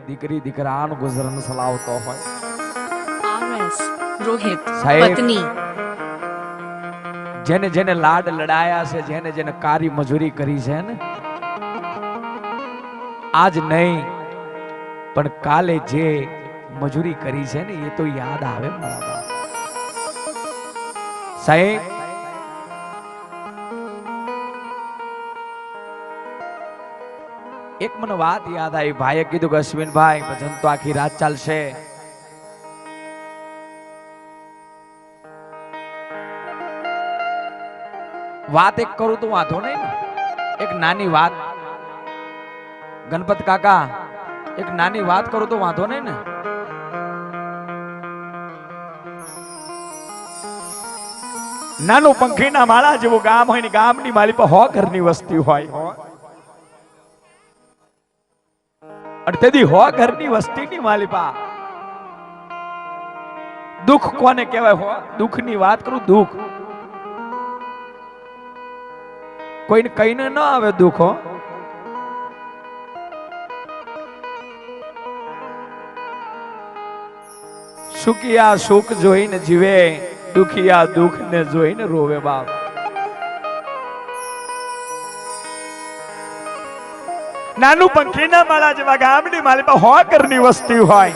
દીકરી દીકરાનું ગુજરન ચલાવતો હોય. RS રોહિત સાહેબ, પત્ની જેને જેને લાડ લડાયા છે, જેને જેને કારી મજૂરી કરી છે ને, આજ નહીં પણ કાલે જે મજૂરી કરી છે ને એ તો યાદ આવે મારા બાપ. સાહેબ, એક મને વાત યાદ આવી. ભાઈએ કીધું કે અશ્વિનભાઈ ભજન તો આખી રાત ચાલશે. વાત એક કરું તો વાંધો નહીં ને? એક નાની વાત, ગણપત કાકા, એક નાની વાત કરું તો વાંધો નહીં ને? નાનું પંખીના માળા જેવું ગામ હોય ને ગામની માલી પર 100 ઘરની વસ્તી હોય. અને તેથી 100 ઘરની વસ્તીની માલી પા દુઃખ કોને કહેવાય? દુઃખની વાત કરું, દુઃખ કોઈને કહીને ન આવે દુઃખ. સુખિયા સુખ જોઈને જીવે, દુખિયા દુઃખ ને જોઈને રોવે બાપ. નાનું પંખીના માળા જેવા ગામની માલિપા 100 ઘરની વસ્તી હોય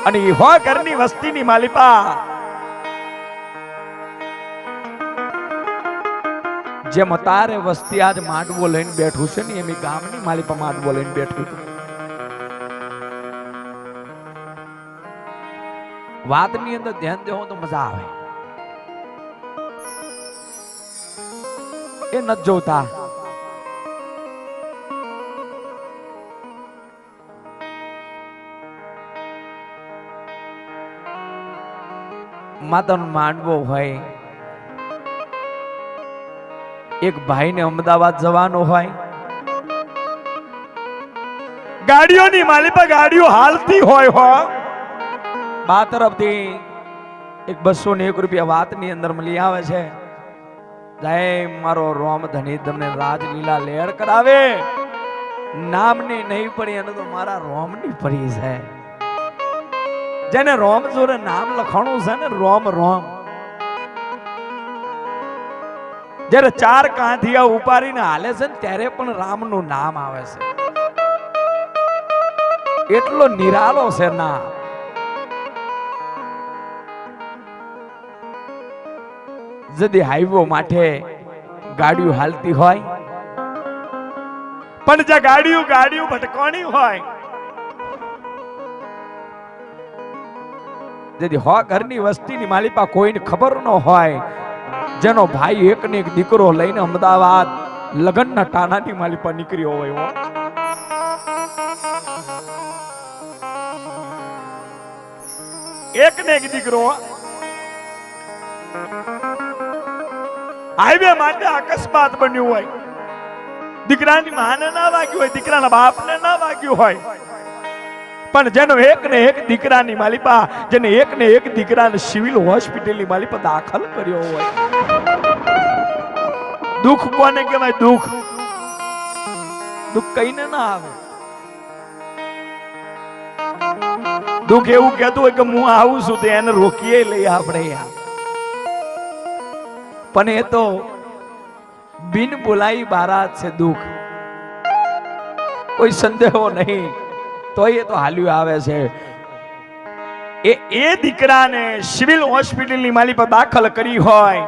અને એ 100 ઘરની વસ્તીની માલિપા જેમ તારે વસ્તી આજ માંડવો લઈને બેઠું છે ને, એમ ગામની માલિપા માંડવો લઈને બેઠું હતું. વાતની અંદર ધ્યાન દેવો તો મજા આવે. એ નથી જોતા. માતાનો માંડવો હોય, એક ભાઈને અમદાવાદ જવાનો હોય, ગાડીઓની માલિપા ગાડીઓ હાલતી હોય. બા તરફથી એક 201 રૂપિયા વાતની અંદર મળી આવે છે. જય મારો રોમ ધણી તમને રાજલીલા લેર કરાવે. નામની નહીં પડી એને તો મારા રોમની પડી છે. જેને રોમ જોડે નામ લખાણું છે ને, રોમ રોમ. જ્યારે 4 કાંધિયા ઉપાડીને હાલે છે ને ત્યારે પણ રામનું નામ આવે છે. એટલો નિરાલો છે ના. જદી હાઈવો માટે ગાડીઓ હાલતી હોય, પણ જ્યાં ગાડીઓ ભટકવાની હોય, જદી 100 ઘરની વસ્તીની માલિપા કોઈને ખબર ન હોય, જેનો ભાઈ એક ને એક દીકરો લઈને અમદાવાદ લગ્નના ટાણાની માલિપા નીકળ્યો હોય. એક ને એક દીકરો હાઈવે માટે અકસ્માત બન્યું હોય, દીકરાની માને ના વાગ્યું હોય, દીકરાના બાપને ના વાગ્યું હોય, પણ જેનો એક ને એક દીકરાની માલિપા, જેને એક ને એક દીકરાને સિવિલ હોસ્પિટલની માલિપા દાખલ કર્યો હોય. દુઃખ કોને કહેવાય? દુઃખ કઈને ના આવે. દુઃખ એવું કહેતું હોય કે હું આવું છું તો એને રોકીએ લઈએ આપણે. પણ એ તો બિન બોલાઈ બારાત છે દુઃખ. કોઈ સંદેહો નહીં, તો એ તો હાલ્યું આવે છે. એ દીકરાને સિવિલ હોસ્પિટલની માલી પર દાખલ કરી હોય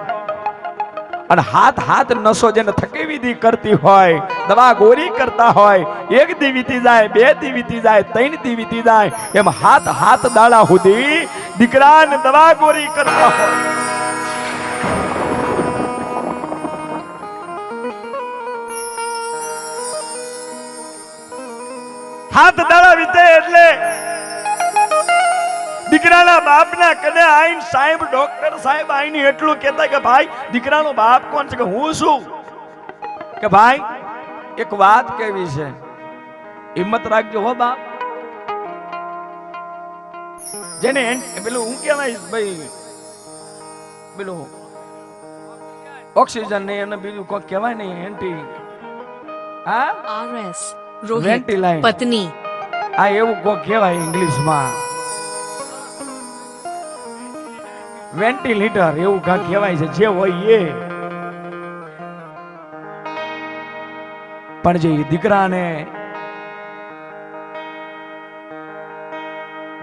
અને હાથ નસો જેને થકેવીધી કરતી હોય, દવા ગોરી કરતા હોય, 1 દી વીતી જાય, 2 દી વીતી જાય, 3 દી વીતી જાય, એમ હાથ દાડા સુધી દીકરાને દવા ગોરી કરતા હોય. હાથ દાડા વીતે એટલે દીકરાના બાપના કને આઈને સાહેબ, ડોક્ટર સાહેબ આઈને એટલું કહેતા કે ભાઈ દીકરાનો બાપ કોણ છે? કે હું છું. કે ભાઈ એક વાત કેવી છે, હિંમત રાખજો હો બાપ. જેને પેલું હું કહેવાય ભાઈ, પેલું ઓક્સિજન ને એને બીજું કોઈ કહેવાય નહીં, એન્ટી RS રોહિત પત્ની આ એવું કો કહેવાય ઇંગ્લિશમાં વેન્ટિલેટર એવું કા કહેવાય છે જે હોય એ. પણ જે દીકરાને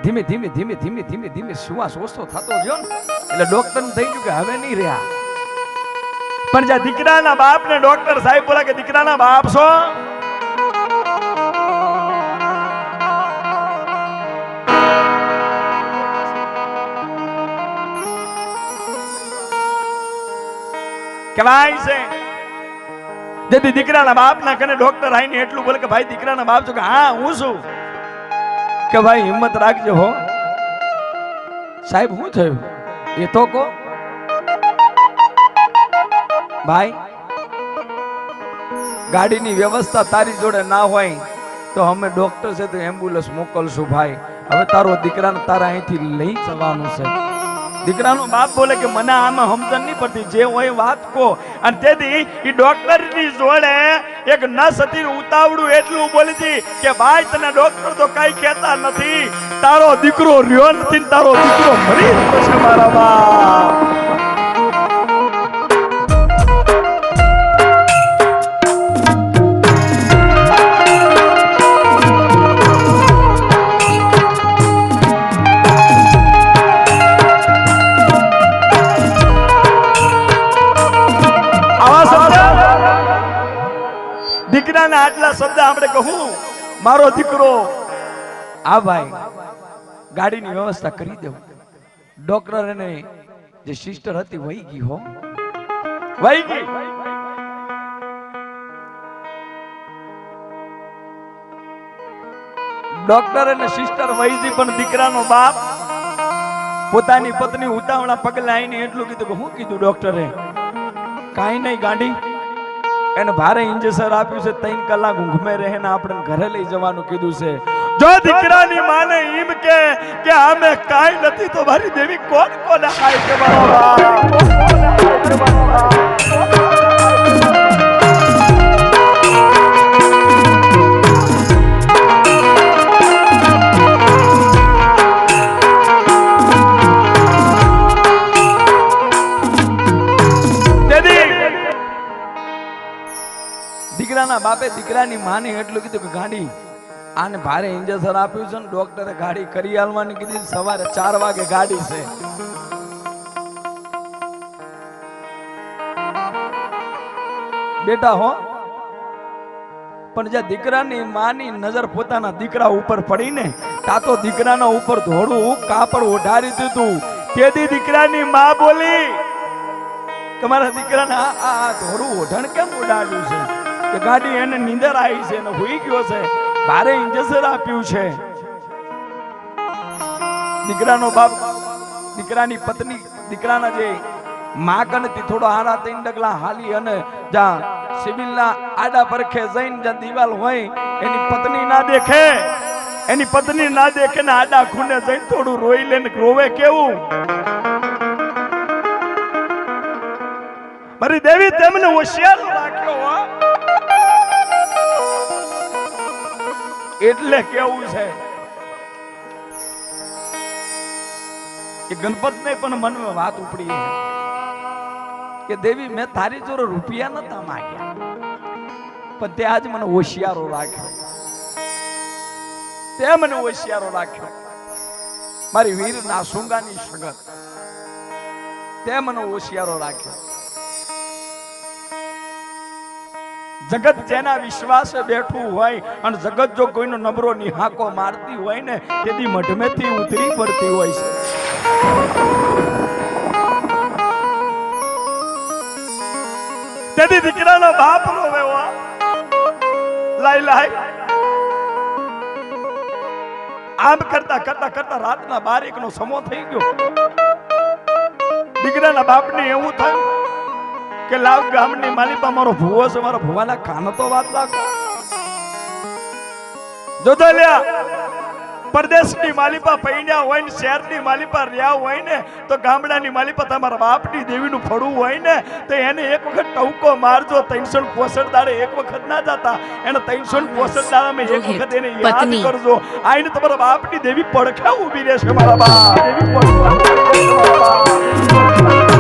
ધીમે ધીમે ધીમે ધીમે ધીમે ધીમે શ્વાસ ઓછો થતો ગયો ને એટલે ડોક્ટર થઈ ગયું કે હવે નહીં રહ્યા. પણ જ્યાં દીકરાના બાપ ને ડોક્ટર સાહેબ બોલા કે દીકરાના બાપ છો, કહેવાય છે જેથી દીકરાના બાપ ના કને ડોક્ટર આવીને એટલું બોલે કે ભાઈ દીકરાના બાપ છો કે હા હું છું. કે ભાઈ હિંમત રાખજો હો. સાહેબ શું થયું એ તો કો ભાઈ. ગાડીની વ્યવસ્થા તારી જોડે ના હોય તો અમે ડોક્ટર છે તો એમ્બ્યુલન્સ મોકલશું ભાઈ. હવે તારો દીકરાને તારા અહીંથી લઈ જવાનું છે. દીકરાનો બાપ બોલે કે મને આમાં સમજણ નહીં પડતી, જે હોય વાત કો. અને તેથી એ ડોક્ટરની જોડે એક નસ હતી ઉતાવળું એટલું બોલી હતી કે ભાઈ તને ડોક્ટર તો કઈ કહેતા નથી, તારો દીકરો રહ્યો નથી, તારો દીકરો મરી ગયો છે મારા બાપ. દીકરાના આટલા શબ્દ આપણે કહું મારો દીકરો આ ભાઈ ગાડીની વ્યવસ્થા કરી દેવું. ડોક્ટર એને જે સિસ્ટર હતી વહી ગઈ હો, વહી ગઈ. ડોક્ટર અને સિસ્ટર વહી ગઈ પણ દીકરાનો બાપ પોતાની પત્ની ઉતાવળા પગલા આવીને એટલું કીધું કે હું કીધું ડોક્ટરે કાંઈ નહીં ગાડી એને ભારે ઇન્જેક્શન આપ્યું છે, 3 કલાક ઊંઘમે રહે ને આપણે ઘરે લઈ જવાનું કીધું છે. જો દીકરાની માને એમ કે આમે કાઈ નથી તો મારી દેવી કોણ કોને ખાય છે દીકરાના બાપે દીકરાની માને એટલું કીધું કે ગાડી આને ભારે ઇન્જેક્શન આપ્યું છે ને ડોક્ટરે ગાડી કરી આલવાની કીધી. સવારે 4 વાગે ગાડી છે. બેટા હો પણ જ્યાં દીકરાની માની નજર પોતાના દીકરા ઉપર પડીને તા તો દીકરાના ઉપર ધોળું કાપડ ઓઢારી દીધું. તેથી દીકરાની માં બોલી કે મારા દીકરાને આ ધોળું ઓઢણ કેમ ઓઢાડ્યું છે? કે ગાડી એને નીંદર આવી છે ને હુઈ ગયો છે, ભારે ઇન્જેક્શન આપ્યું છે. દીકરાનો બાપ દીકરાની પત્ની દીકરાના જે માકનથી થોડો હારા 3 ડગલા હાલી અને જ્યાં સિવિલના આડા પરખે જઈને જ્યાં દીવાલ હોય એની પત્ની ના દેખે, એની પત્ની ના દેખે ને આડા ખૂણે જઈને થોડું રોઈ લે ને રોવે કેવું. મારી દેવી તેમને હોશિયાર રાખ્યો એટલે કેવું છે કે ગણપત ને પણ મનમાં વાત ઉપડી કે દેવી મેં તારી જોડે રૂપિયા નતા માંગ્યા પણ તે આજ મને હોશિયારો રાખ્યો, તે મને હોશિયારો રાખ્યો. મારી વીર ના સુંગાની સગત તે મને હોશિયારો રાખ્યો. જગત જેના વિશ્વાસે બેઠું હોય અને જગત જો કોઈનો નબળો નિહાકો મારતી હોય ને તેથી મઢમેથી ઉતરી પડતી હોય છે. તેથી દીકરાનો બાપ રોવે લાઈ લાઈ આમ કરતા કરતા કરતા રાતના 12 નો સમો થઈ ગયો. દીકરાના બાપને એવું થયું કે લાવ ગામની માલિપા મારો ભૂવો છે, મારો ભૂવાના કાન તો વાત લાગો. જોજો લ્યા પરદેશની માલિપા પૈણ્યા હોય ને શહેરની માલિપા રહ્યા હોય ને તો ગામડાની માલિપા તમારા બાપની દેવીનું ફળું હોય ને તો એને એક વખત ટવકો મારજો 365 દાડે એક વખત ના જાતા એને 365 દાડામાં એક વખત એને યાદ કરજો આઈને તમારા બાપની દેવી પડખે ઊભી રહેશે મારા બાપ દેવી પડખે ઊભી રહેશે મારા બાપ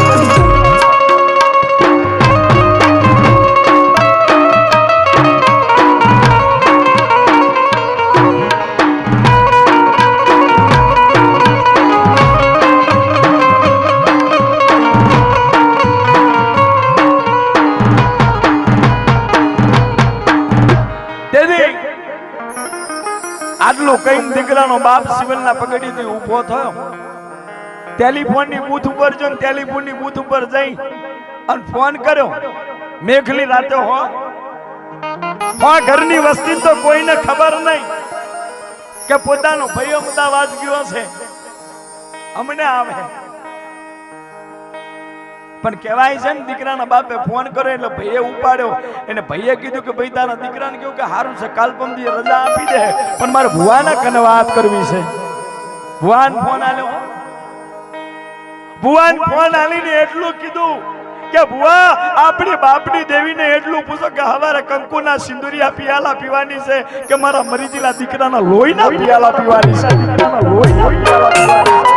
આટલું કઈ દીકરાનો બાપ સિવિલના પગડીથી ઊભો થયો ટેલિફોનની બૂથ ઉપર જો ટેલિફોનની બૂથ ઉપર જઈ અને ફોન કર્યો મેઘલી રાતે હો ઘરની વસ્તી તો કોઈને ખબર નહીં કે પોતાનો ભાઈ અમદાવાદ ગયો છે અમને આવે પણ કહેવાય છે ને દીકરાના બાપે ફોન કર્યો એટલે ભાઈએ ઉપાડ્યો એને ભાઈએ કીધું કે ભાઈ તારા દીકરાને કહ્યું કે હારું છે કાલ પમદી રજા આપી દે પણ મારે ભુવાના કને વાત કરવી છે ભુવાન ફોન આલ્યો ભુવાન ફોન આલીને એટલું કીધું કે ભુવા આપણી બાપની દેવીને એટલું પૂછો કે હવારે કંકુના સિંદુરિયા પિયાલા પીવાની છે કે મારા મરીજીલા દીકરાના લોહીના પિયાલા પીવાની છે દીકરાના લોહીના પિયાલા પીવાની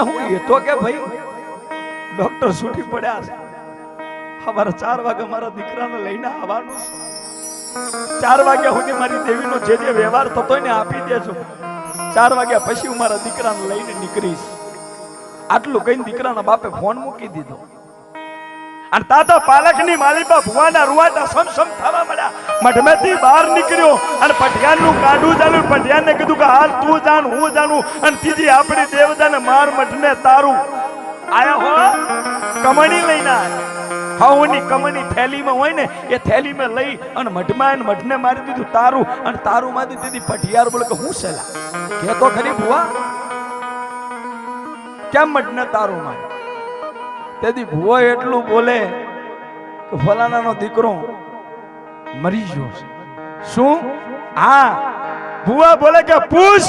હું એ તો કે ભાઈ ડોક્ટર છૂટી પડ્યા છે અમારે 4 વાગે મારા દીકરાને લઈને આવવાનું 4 વાગ્યા સુધી મારી દેવીનો જે વ્યવહાર થતો ને આપી દેજો 4 વાગ્યા પછી હું મારા દીકરાને લઈને નીકળીશ આટલું કહીને દીકરાના બાપે ફોન મૂકી દીધો અને તાતો પાલકની માલિપા ભુવાના રૂવાટા સમસમ થવા મળ્યા મઢમેથી બહાર નીકળ્યો અને પઠિયાનનું કાઢું ચાલ્યું પઠિયાનને કીધું કે હાલ તું જાણ હું જાણું અને ત્રીજી આપણી દેવતાને માર મઢને તારું આયા હો કમણી લઈને હાઉની કમણી થેલીમાં હોય ને એ થેલીમાં લઈ અને મઢને મારી દીધું તારું અને તારું માંથી દીધી પઠિયાર બોલે કે હું સેલા કે તો ખરી ભુવા કેમ મઢને તારું માર તેથી ભુવો એટલું બોલે કે ફલાણાનો દીકરો મરી ગયો છે શું હા ભુવા બોલે કે પૂછ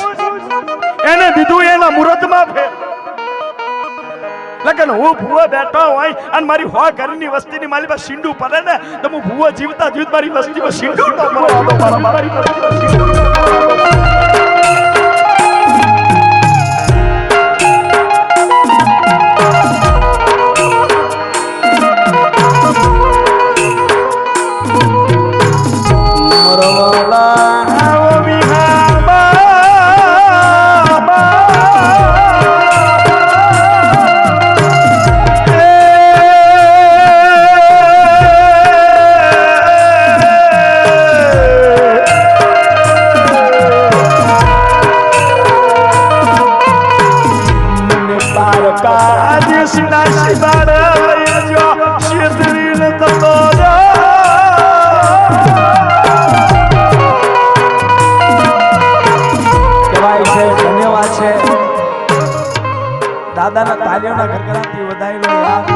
એને દીધું એના મુહૂર્તમાં ફેર લગન હું ભુવો બેઠો હોય અને મારી હો ઘરની વસ્તીની મારી પાસે શીંડું પડે ને તો હું ભુવો જીવતા જીવત મારી વસ્તીમાં શીંડું ન પડે મારી દાદાના તાળીઓના ગરગડાટથી વધાયેલો યાદ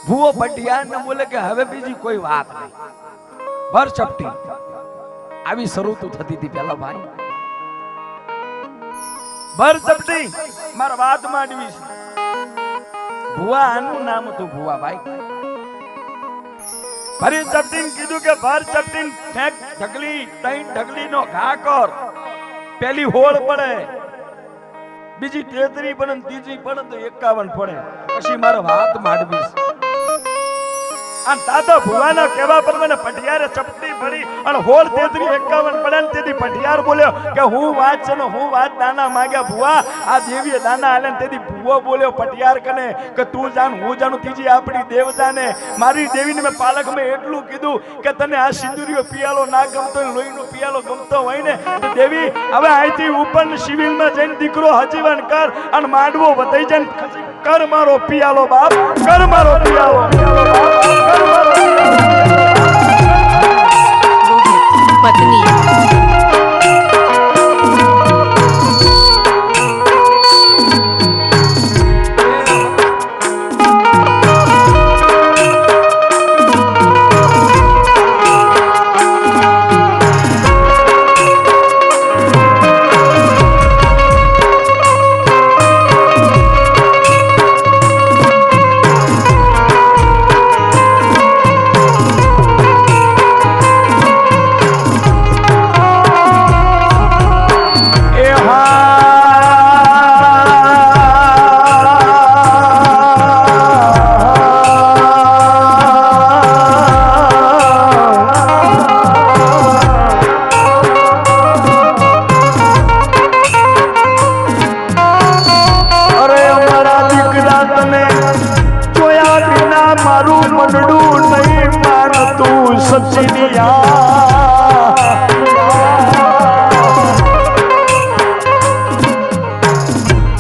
ભૂવો પટિયાને બોલે કે હવે બીજી કોઈ વાત નહીં ભર ચપટી આવી શરૂ તો થતી હતી પેલા ભાઈ ભર ચપટી માર વાત માંડવી છે ભુવા આનું નામ હતું ભુવા ભાઈ ફરી ચપટીને કીધું કે ભર ચપટીને ફેંક ઢગલી તઈ ઢગલીનો ઘા કર પેલી હોળ પડે બીજી 33 પડે ત્રીજી પડે તો 51 પડે પછી મારે વાત માંડવી છે અને દાદા ભુવાના કહેવા પ્રમાણે પઢિયારે ચપટી ભરી અને 16 તેત્રી 51 પડ્યા તેથી પઢિયાર બોલ્યો કે હું વાત છે ને હું વાત દાના માંગ્યા ભુવા આ દેવીએ દાના આલે તેથી ભુવો બોલ્યો પઢિયાર કને કે તું જાણ હું જાણું ત્રીજી આપણી દેવ જાને મારી દેવીને મેં પાલખમાં એટલું કીધું કે તને આ સિંદુરીયો પિયાલો ના ગમતો હોય લોહીનો પિયાલો ગમતો હોય ને તો દેવી હવે અહીંથી ઉપર સિવિલમાં જઈને દીકરો હજીવન કર અને માંડવો વધાઈ જાય કર મારો પિયાલો બાપ કર મારો પિયાલો રોહિત પત્ની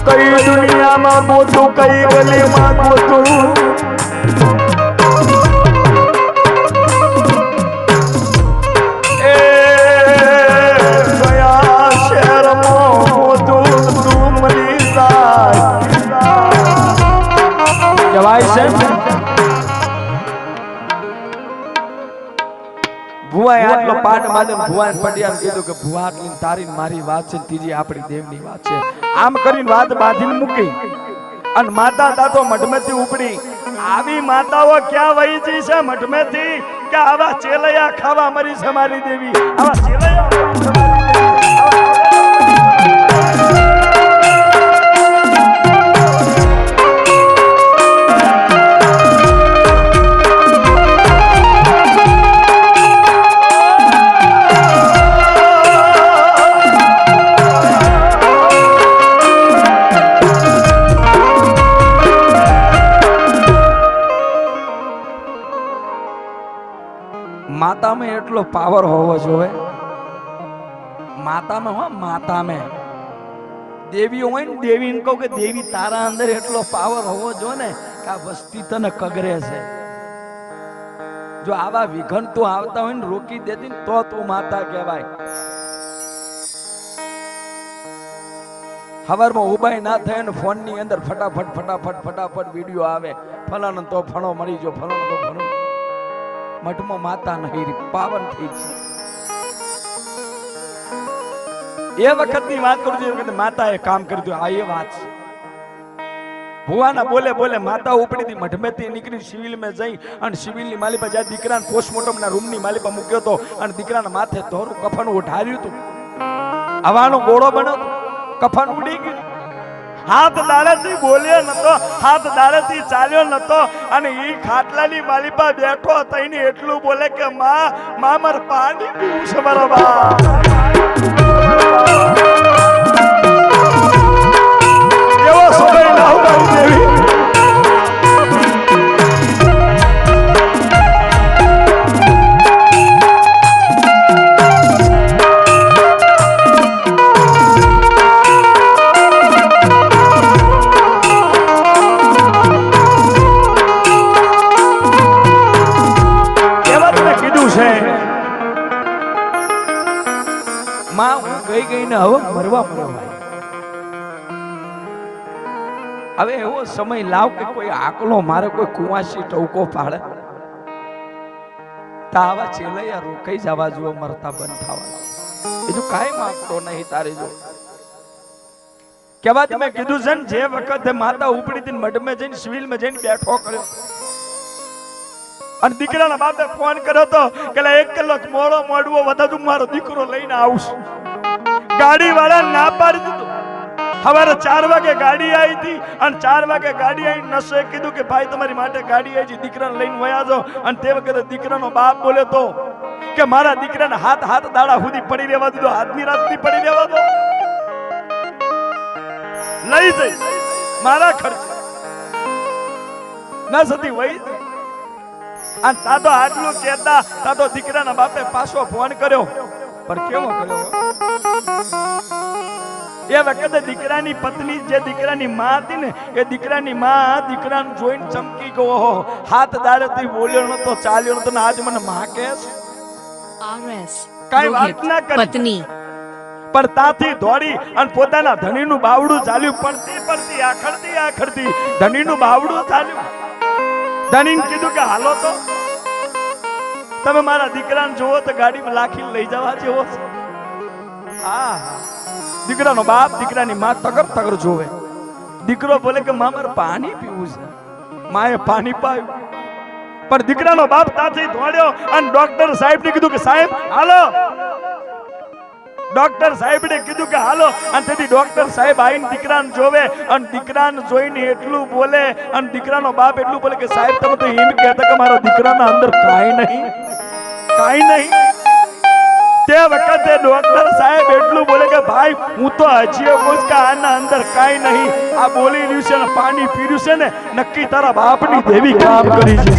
કઈ દુનિયામાં ગોતું કઈ ગલીમાં ગોતું એ કયા શહેરમાં ગોતું તું મળી જવાય છે ભુવાએ આટલો પાઠ માને ભુવાને પડિયાને કીધું કે ભુવા આટલી તારી મારી વાત છે ત્રીજી આપણી દેવની વાત છે આમ કરીને વાત બાંધીને મૂકી અને માતા દાતો મઢમેથી ઉપડી આવી માતાઓ ક્યાં વહી જઈ છે મઢમેથી કે આવા ચેલૈયા ખાવા મરી છે મારી દેવી આવા ચેલૈયા માતામાં એટલો પાવર હોવો જોઈએ માતામાં હો માતામાં દેવી હોય ને દેવીને કહું કે દેવી તારા અંદર એટલો પાવર હોવો જોઈએ ને કે આ વસ્તી તને કગરે છે જો આવા વિઘન તું આવતા હોય ને રોકી દેતી ને તો તું માતા કહેવાય હવારમાં ઉભાઈ ના થાય ને ફોન ની અંદર ફટાફટ વિડીયો આવે ફલાણો તો ફણો મળી ગયો ફલાણો તો ફણો મઠમાં માતા નહીં પાવન થઈ છે એ વખતની વાત કરું છું એ વખતે માતાએ કામ કર્યું હતું આ એ વાત છે ભુવાના બોલે બોલે માતા ઉપડી હતી મઢમેથી નીકળી સિવિલમાં જઈ અને સિવિલની માલિપા જ્યાં દીકરાને પોસ્ટમોર્ટમના રૂમની માલિપા મૂક્યો હતો અને દીકરાના માથે ધોરું કફન ઉઠાર્યું હતું હવાનો ગોળો બન્યો કફન ઉડી ગયું હાથ દાડેથી બોલ્યો નતો હાથ દાડેથી ચાલ્યો નતો અને ઈ ખાટલાની માલિપા બેઠો થઈને એટલું બોલે કે માં મામર પાણી પીવું છે મારા બા એવો સમય ના હોય દેવી ગઈને હવે મરવા મળ્યો હવે એવો સમય લાવ કે કોઈ આકલો મારે કોઈ કુવાસી ટોકો પાડે તાવા ચેલૈયા રોકાઈ જવા જો મરતા બંધ થવા બીજું કાંઈ માંગતો નહીં તારે જો કેવા તમે કીધું છે ને જે વખતે માતા ઉપડી હતી મઢમાં જઈને સિવિલમાં જઈને બેઠો કર્યો અને દીકરાના બાપે ફોન કર્યો તો કે 1 કલાક મોડવો વધુ મારો દીકરો લઈને આવશું ગાડી વાળા ના પાડી દીધું સવારે 4 વાગે ગાડી આવી હતી અને 4 વાગે ગાડી આવી નશે કીધું કે ભાઈ તમારી માટે ગાડી આવી છે, દીકરાને લઈને વયા જાઓ. અને તે વખતે દીકરાનો બાપ બોલે તો કે મારા દીકરાને હાથ દાડા સુધી પડી રહેવા દીધો, હાથની રાત ની પડી રહેવા દો, લઈ જઈ મારા ખર્ચ ના સતી વહી. અને તાતો આટલું કહેતા તાતો દીકરાના બાપે પાછો ફોન કર્યો, પણ કેવો કર્યો? એ વખતે દીકરાની પત્ની જે દીકરાની માં હતી ને એ દીકરાની માં દીકરાને જોઈને ચમકી ગયો, હાથ દાડેથી બોલ્યો નતો, ચાલ્યો નતો ને આજ મને માં કહે છે. કાઈ વાત ના કરી પત્ની પણ તાથી દોડી અને પોતાના ધણીનું બાવડું ચાલ્યું, પડતી આખડતી ધણીનું બાવડું ચાલ્યું. ધણીને કીધું કે હાલો તો તમે મારા દીકરાને જોવો તો ગાડીમાં લાખીને લઈ જવા જેવો છે. હા, દીકરાનો બાપ દીકરાની માં તગર જોવે. દીકરો બોલે કે માં મારે પાણી પીવું છે. માએ પાણી પાયું પણ દીકરાનો બાપ ત્યાંથી દોડ્યો અને ડોક્ટર સાહેબ ને કીધું કે સાહેબ હાલો. ડોક્ટર સાહેબને કીધું કે હાલો. અને તેથી ડોક્ટર સાહેબ આવીને દીકરાને જોવે અને દીકરાને જોઈને એટલું બોલે અને દીકરાનો બાપ એટલું બોલે કે સાહેબ તમે તો એમ કહેતા કે મારા દીકરાના અંદર કાંઈ નહીં. તે વખતે ડોક્ટર સાહેબ એટલું બોલે કે ભાઈ હું તો હજી કહું કે આના અંદર કાંઈ નહીં. આ બોલી રહ્યું છે ને પાણી પીર્યું છે ને નક્કી તારા બાપની દેવી કામ કરી છે.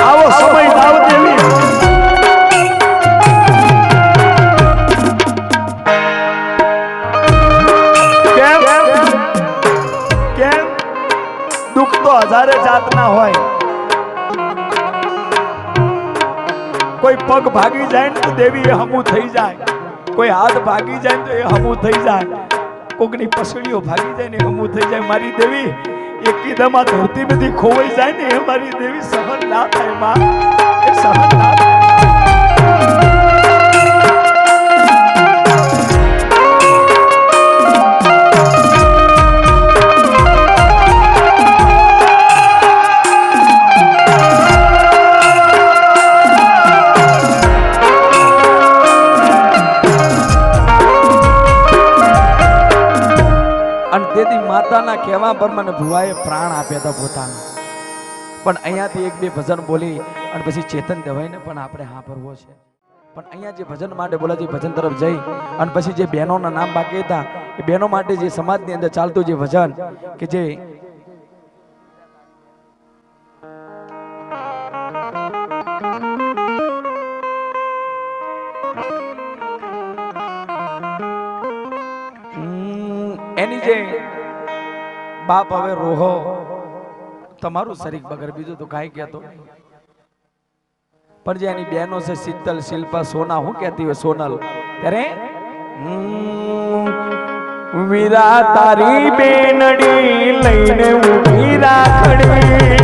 આવો સમય લાવ દેવી. કેમ દુઃખ તો હજારે જાતના હોય. કોઈ પગ ભાગી જાય ને તો દેવી એ હમું થઈ જાય, કોઈ હાથ ભાગી જાય ને તો એ હમું થઈ જાય, કોકની પસળીઓ ભાગી જાય ને હમું થઈ જાય. મારી દેવી એકદમમાં ધરતી બધી ખોવાઈ જાય ને એ મારી દેવી સહન ના થાય માં, એ સહન ના થાય. માતાના કહેવા પર મને ભુવાએ પ્રાણ આપ્યા હતા પોતાના. પણ અહીંયાથી એક બે ભજન બોલી અને પછી ચેતન દવાઈને પણ આપણે સાંભળવો છે. પણ અહીંયા જે ભજન માટે બોલા છે ભજન તરફ જઈ અને પછી જે બહેનોના નામ બાકી હતા એ બહેનો માટે જે સમાજની અંદર ચાલતું જે ભજન કે જે એની જે બાપ હવે રોહો તમારું શરીર બગર બીજું તો કાંઈ કહેતો નહીં. પણ જે એની બહેનો છે શીતલ શિલ્પા સોના હું કહેતી હોય સોનલ ત્યારે વીરા તારી બેનડી લઈને ઊભી રાખડી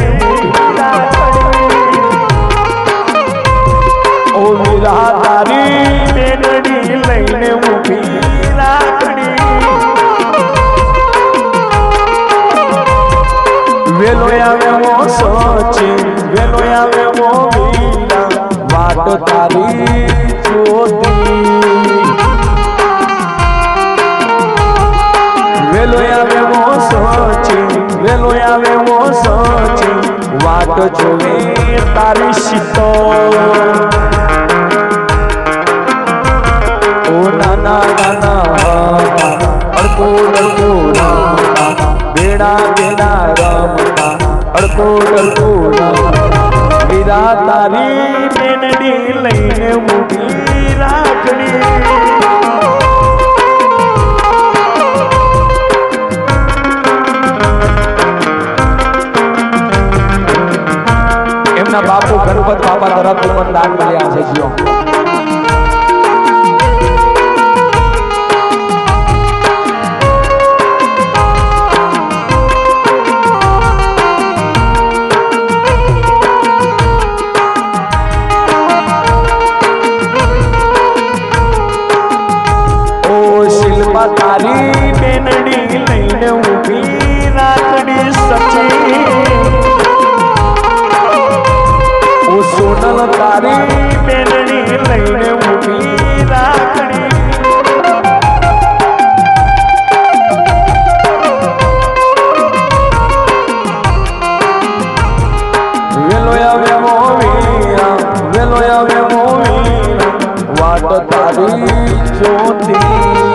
ઓ વીરા તારી બેનડી લઈને ઊભી રાખડી વેલો આવે મો સોચી વેલો આવે મો વીરા વાટ તારી જોતી વેલો આવે મો સોચી વાટ જોવે તારી સીતો ઓ નાના નાના અડકો ડરકો રમતા બેડા બેડા રમતા અડકો ડરકો રમતા વીરા તારી બેનડી લઈને ઊભી રાખડી એમના બાપુ ગણપત બાપા તરફથી પણ દાન મળ્યા છે જીઓ. તારી બેનડી લઈને ઊભી રાખડી સચી ઓ સોનલ તારી બેનડી લઈને ઊભી રાખડી વાટ તારી જોતી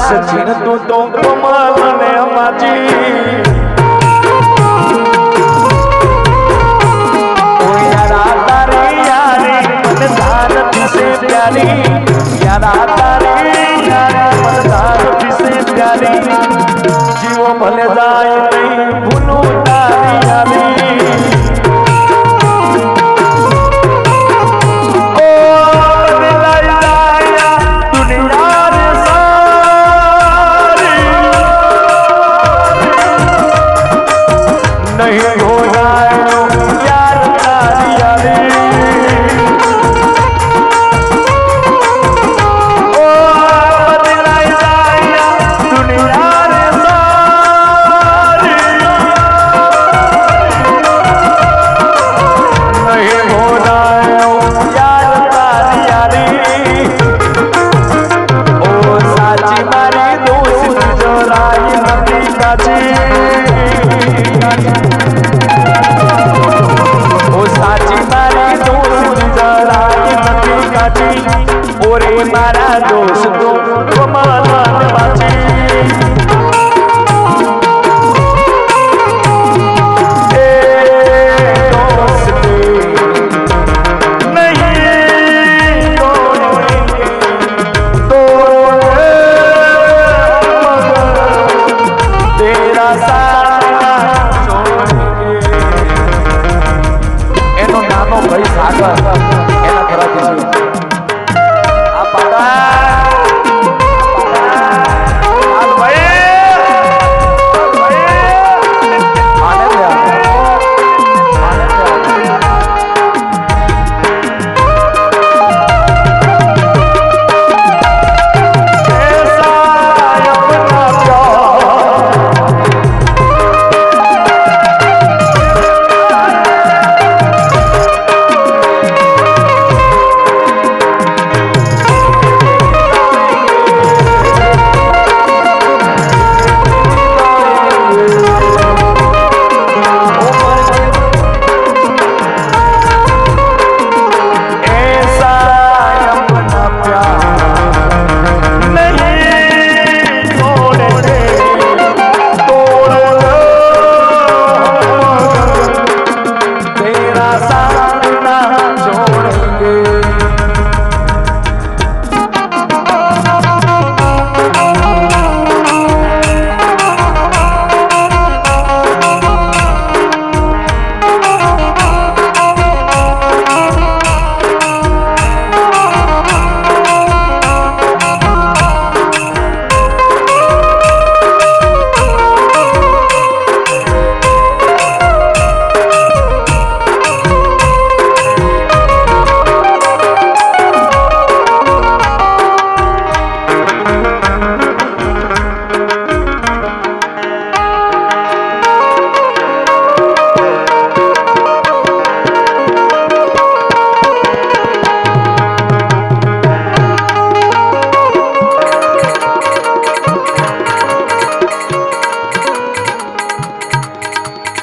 सचिन तू तो कमाल ने माजी यारा तारी यारी मन दान से प्यारी यारा तारी यारी मन दान से प्यारी जीव भले जाए नहीं भूलू तारी यारी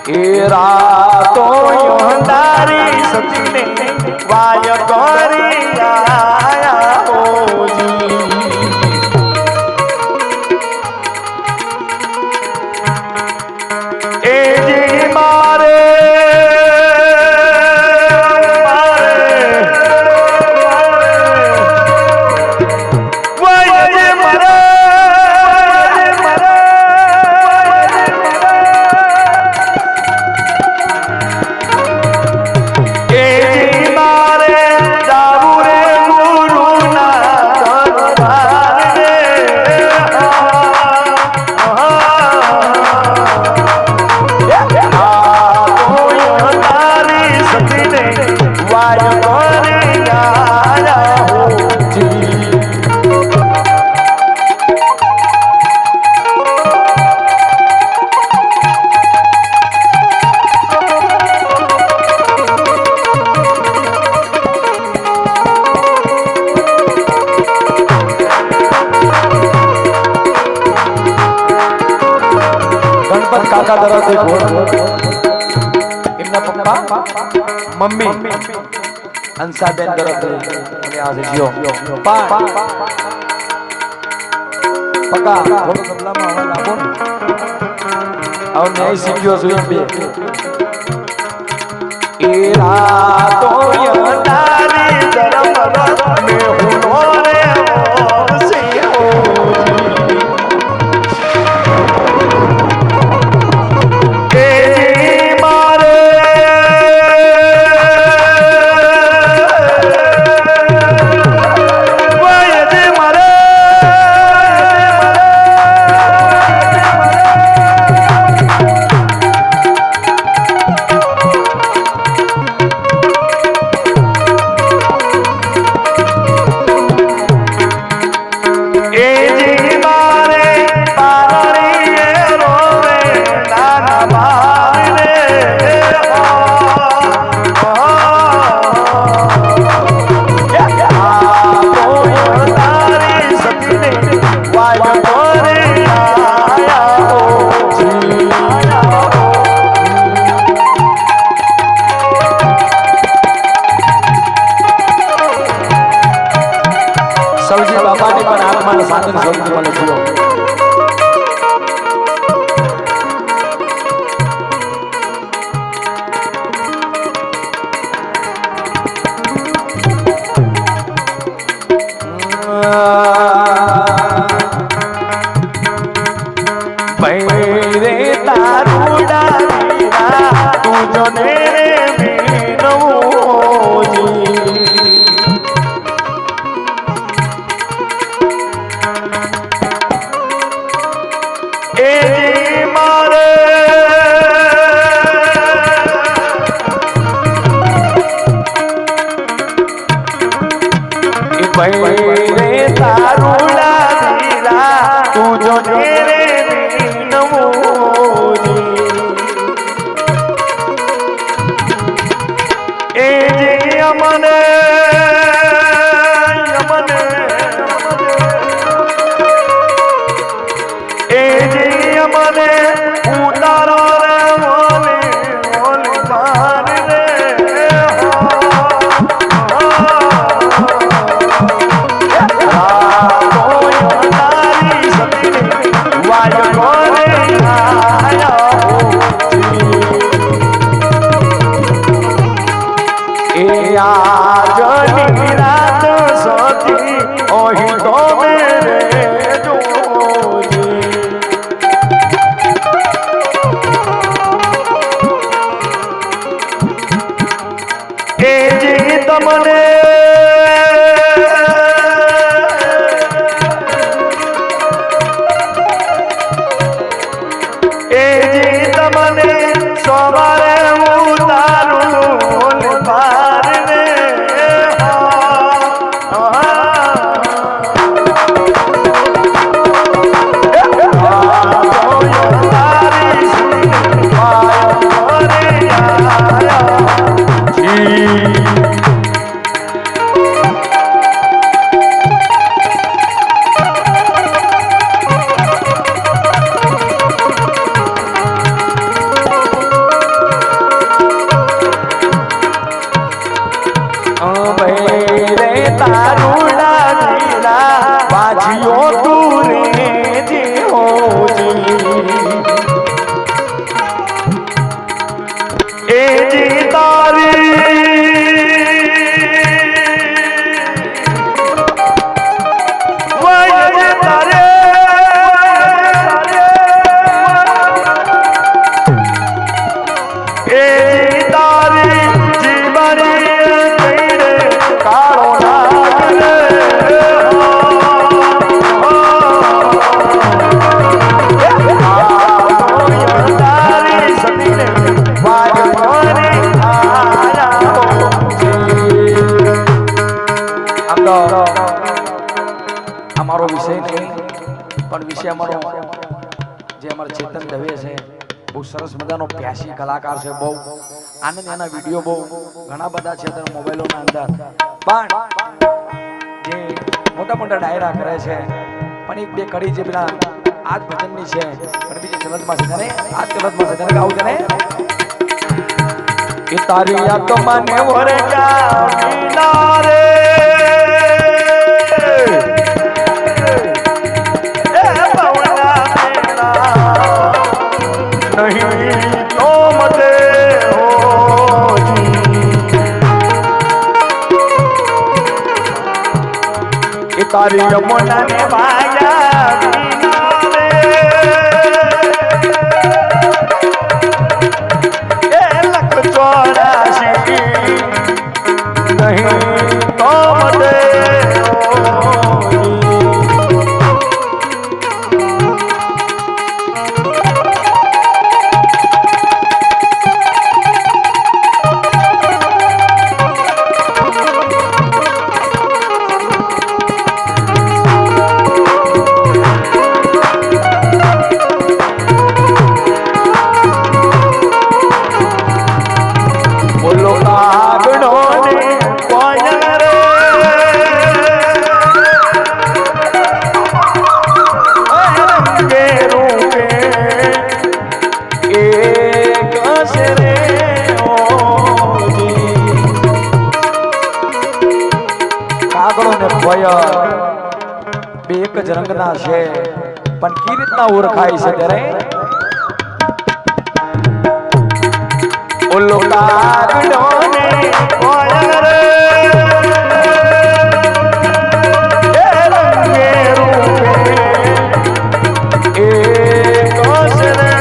એ રાતો યંડારી સતીને વાય કરી આયા હોજી એ જી મારે એમના પપ્પા મમ્મી હંસાબેન તરફથી આવે છે જીઓ પપ્પા થોડું કબલામાં હવે લાગો ને હવે ન્યાય શીખ્યો છું એમ બે એ રાતો યંડારી ધરમ મે હુનો રે સૌજી બાપાની પણ આત્માને શાંતિ સૌજી મને જીવો ભૈરે તારુડા વીરા તુજો ને ભૈરે તારુડા વીરા તુજો ને એ જે અમને એ જે અમને ઉતારો રે ઓલી બાર રે આજની રાત સતી અહીં તો મેરે જોજી એ જે તમને એ જે તમને સવારે ઉતારું બાર ને ચેતન દવે છે બહુ સરસ મજાનો પ્યાસી કલાકાર છે, બહુ આનંદ એના વિડીયો બહુ ઘણા બધા છે અત્યારે મોબાઈલોના અંદર, પણ જે મોટા મોટા ડાયરા કરે છે પણ એક બે કડી જે પેલા આજ ભજનની છે પણ બીજી ચલતમાં છે તને આજ ચલતમાં છે તને ગાવું તને કે તારી આત્મા ને વરે ક્યાં વિના રે तारी यमुना ने भाया लख 84 नहीं तो मते એક જ રંગના છે પણ કી રીતના ઓળખાય છે ત્યારે ઓલો કાગડો ને કોયલ રે એ રંગે રૂપે એક છે રે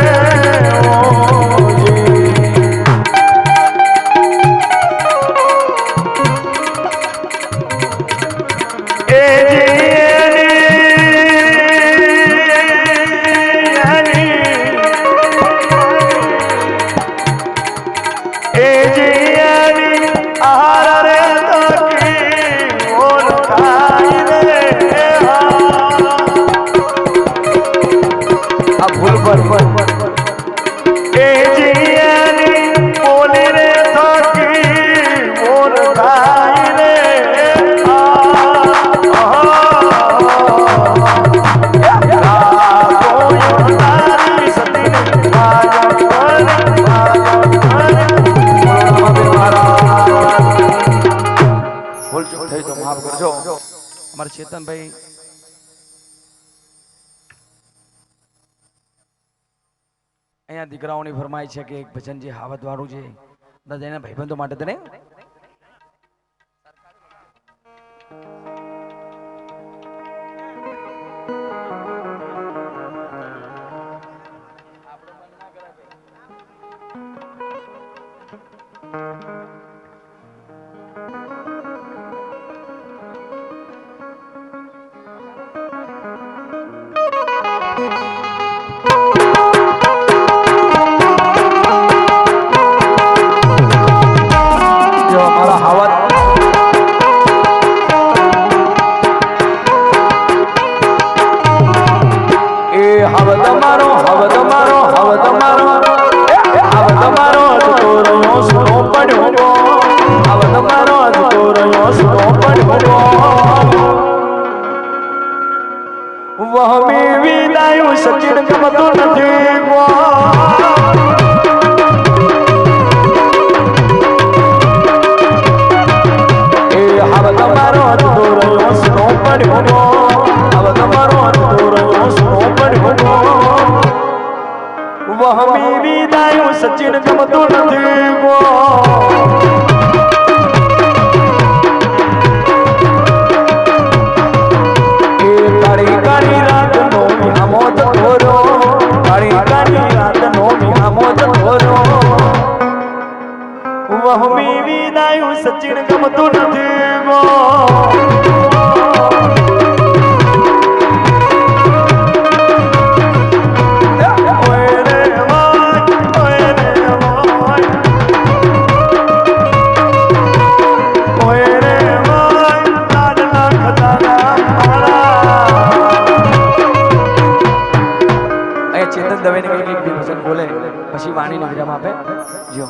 ચેતનભાઈ અહીંયા દીકરાઓની ફરમાય છે કે એક ભજન જે હાવત વાળું છે એના ભાઈબંધો માટે તને સચિન ગમતું નથી એ હવે તમારો દોરયો સ્નો પડ્યો હવે તમારો દોરયો સ્નો પડ્યો વહમી વિદાયું સચિન ગમતું નથી વહમી વિદાયું સચિન ગમતું નથી ગો ચેતન દવે ને એક ભજન બોલે પછી વાણીને વિરામ આપે જો